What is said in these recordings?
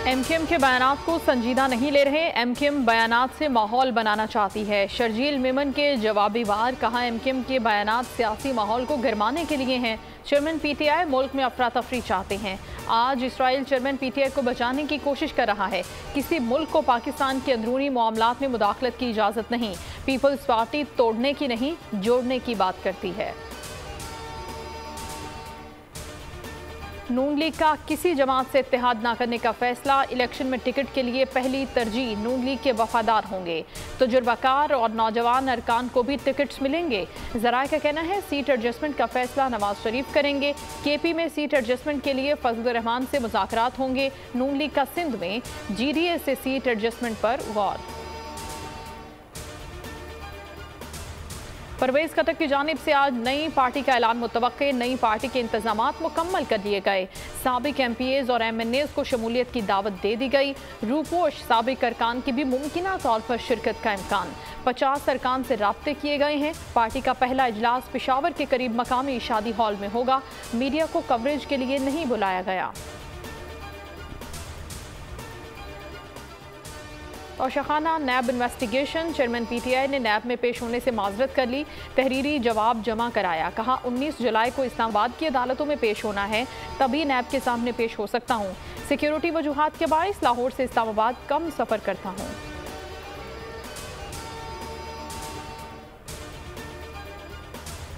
MQM के बयानात को संजीदा नहीं ले रहे। एमक्यूएम बयानात से माहौल बनाना चाहती है। शर्जील मेमन के जवाबी वार, कहा एमक्यूएम के बयानात सियासी माहौल को गरमाने के लिए हैं। चेयरमैन पीटीआई मुल्क में अफरा तफरी चाहते हैं। आज इसराइल चेयरमैन पीटीआई को बचाने की कोशिश कर रहा है। किसी मुल्क को पाकिस्तान के अंदरूनी मामलात में मुदाखलत की इजाज़त नहीं। पीपल्स पार्टी तोड़ने की नहीं, जोड़ने की बात करती है। नून लीग का किसी जमात से इत्तेहाद न करने का फैसला। इलेक्शन में टिकट के लिए पहली तरजीह नून लीग के वफादार होंगे। तजुर्बाकार और नौजवान अरकान को भी टिकट्स मिलेंगे। ज़राए का कहना है सीट एडजस्टमेंट का फैसला नवाज शरीफ करेंगे। केपी में सीट एडजस्टमेंट के लिए फजलुर रहमान से मुज़ाकरात होंगे। नून लीग का सिंध में जीडीए से सीट एडजस्टमेंट पर गौर। परवेज खटक की जानिब से आज नई पार्टी का ऐलान मुतवक्के। नई पार्टी के इंतजामात मुकम्मल कर लिए गए। साबिक एमपीएज और एमएनएज को शमूलियत की दावत दे दी गई। रूपोश साबिक अरकान की भी मुमकिना तौर पर शिरकत का इम्कान। 50 अरकान से राब्ते किए गए हैं। पार्टी का पहला इजलास पेशावर के करीब मकामी शादी हॉल में होगा। मीडिया को कवरेज के लिए नहीं बुलाया गया। तोशाखाना नैब इन्वेस्टिगेशन। चेयरमैन पीटीआई ने नैब में पेश होने से माजरत कर ली। तहरीरी जवाब जमा कराया। कहा 19 जुलाई को इस्लामाबाद की अदालतों में पेश होना है, तभी नैब के सामने पेश हो सकता हूँ। सिक्योरिटी वजूहात के बाइस लाहौर से इस्लामाबाद कम सफ़र करता हूँ।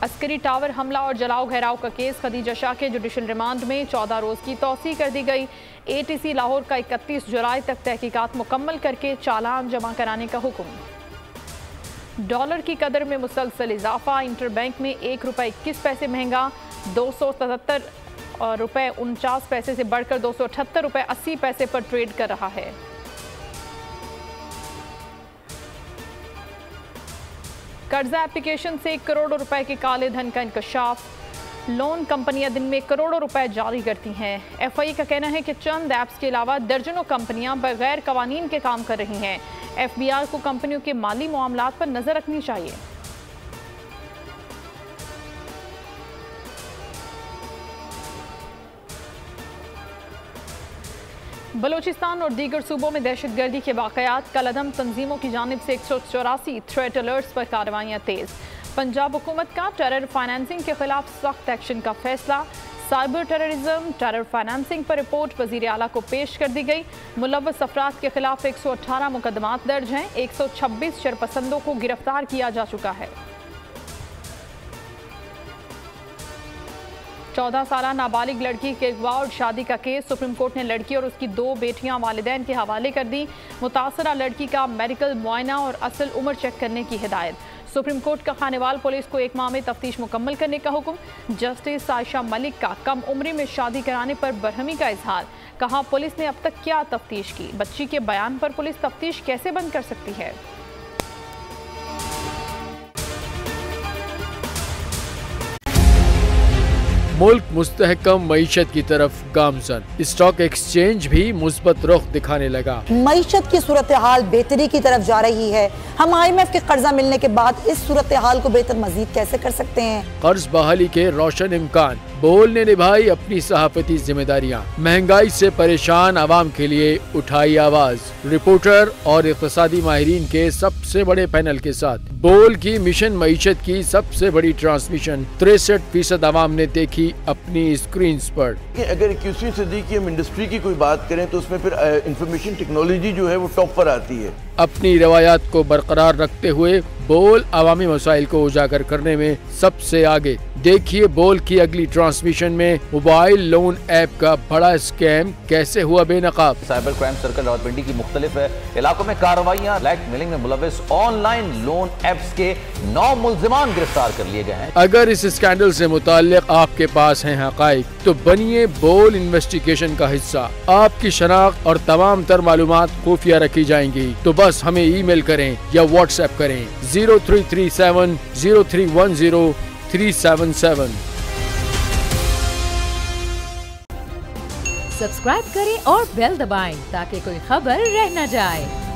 अस्करी टावर हमला और जलाओ घेराव का केस। खदीजा शाह के जुडिशल रिमांड में 14 रोज़ की तौसीह कर दी गई। एटीसी लाहौर का 31 जुलाई तक तहकीकात मुकम्मल करके चालान जमा कराने का हुक्म। डॉलर की कदर में मुसलसल इजाफा। इंटरबैंक में 1 रुपये 21 पैसे महंगा। 277 रुपये 49 पैसे से बढ़कर 278 रुपये 80 पैसे पर ट्रेड कर रहा है। कर्जा एप्लीकेशन से 1 करोड़ रुपए के काले धन का इंकशाफ। लोन कंपनियां दिन में करोड़ों रुपए जारी करती हैं। एफआई का कहना है कि चंद ऐप्स के अलावा दर्जनों कंपनियां बगैर कवानीन के काम कर रही हैं। एफबीआर को कंपनियों के माली मामलात पर नजर रखनी चाहिए। बलूचिस्तान और दीगर सूबों में दहशतगर्दी के वाकयात। कलअदम तंजीमों की जानिब से 184 थ्रेट अलर्ट्स पर कार्रवाइयाँ तेज़। पंजाब हुकूमत का टेरर फाइनेंसिंग के खिलाफ सख्त एक्शन का फैसला। साइबर टेररिज्म, टेरर फाइनेंसिंग पर रिपोर्ट वज़ीर आला को पेश कर दी गई। मुलव्वस अफराद के खिलाफ 118 मुकदमात दर्ज हैं। 126 शरपसंदों को गिरफ्तार किया जा चुका है। 14 साला नाबालिग लड़की के अगवा और शादी का केस। सुप्रीम कोर्ट ने लड़की और उसकी 2 बेटियां वालिदैन के हवाले कर दी। मुतासरा लड़की का मेडिकल मुआयना और असल उम्र चेक करने की हिदायत। सुप्रीम कोर्ट का खानेवाल पुलिस को 1 माह में तफ्तीश मुकम्मल करने का हुक्म। जस्टिस आयशा मलिक का कम उम्री में शादी कराने पर बरहमी का इजहार। कहा पुलिस ने अब तक क्या तफ्तीश की, बच्ची के बयान पर पुलिस तफ्तीश कैसे बंद कर सकती है। मुल्क मुस्तहकम मईशत की तरफ गामजन। स्टॉक एक्सचेंज भी मुस्बत रुख दिखाने लगा। मईशत की सूरत हाल बेहतरी की तरफ जा रही है। हम IMF के कर्जा मिलने के बाद इस सूरत हाल को बेहतर मजीद कैसे कर सकते हैं। कर्ज बहाली के रोशन इम्कान। बोल ने निभाई अपनी सहाफती जिम्मेदारियाँ। महंगाई से परेशान आवाम के लिए उठाई आवाज। रिपोर्टर और इक़्तिसादी माहिरीन के सबसे बड़े पैनल के साथ बोल की मिशन मईशत की सबसे बड़ी ट्रांसमिशन 63% आवाम ने देखी अपनी स्क्रीन पर। अगर 21वीं सदी की हम इंडस्ट्री की कोई बात करें तो उसमें फिर इंफॉर्मेशन टेक्नोलॉजी जो है वो टॉप पर आती है। अपनी रवायात को बरकरार रखते हुए बोल अवामी मसाइल को उजागर करने में सबसे आगे। देखिए बोल की अगली ट्रांसमिशन में मोबाइल लोन ऐप का बड़ा स्कैम कैसे हुआ बेनकाब। साइबर क्राइम सर्कल रावलपिंडी की मुख्तलिफ इलाकों में कार्रवाइयाँ। ब्लैकमेलिंग में मुलविस ऑनलाइन लोन ऐप्स के 9 मुल्जिमान गिरफ्तार कर लिए गए हैं। अगर इस स्कैंडल से मुताल्लिक आपके पास हैं हक़ाइक़ तो बनिए बोल इन्वेस्टिगेशन का हिस्सा। आपकी शनाख्त और तमाम तर मालूमात खुफिया रखी जाएंगी, तो बस हमें ईमेल करें या व्हाट्सएप करें 0337 0310 377। सब्सक्राइब करें और बेल दबाएं ताकि कोई खबर रह न जाए।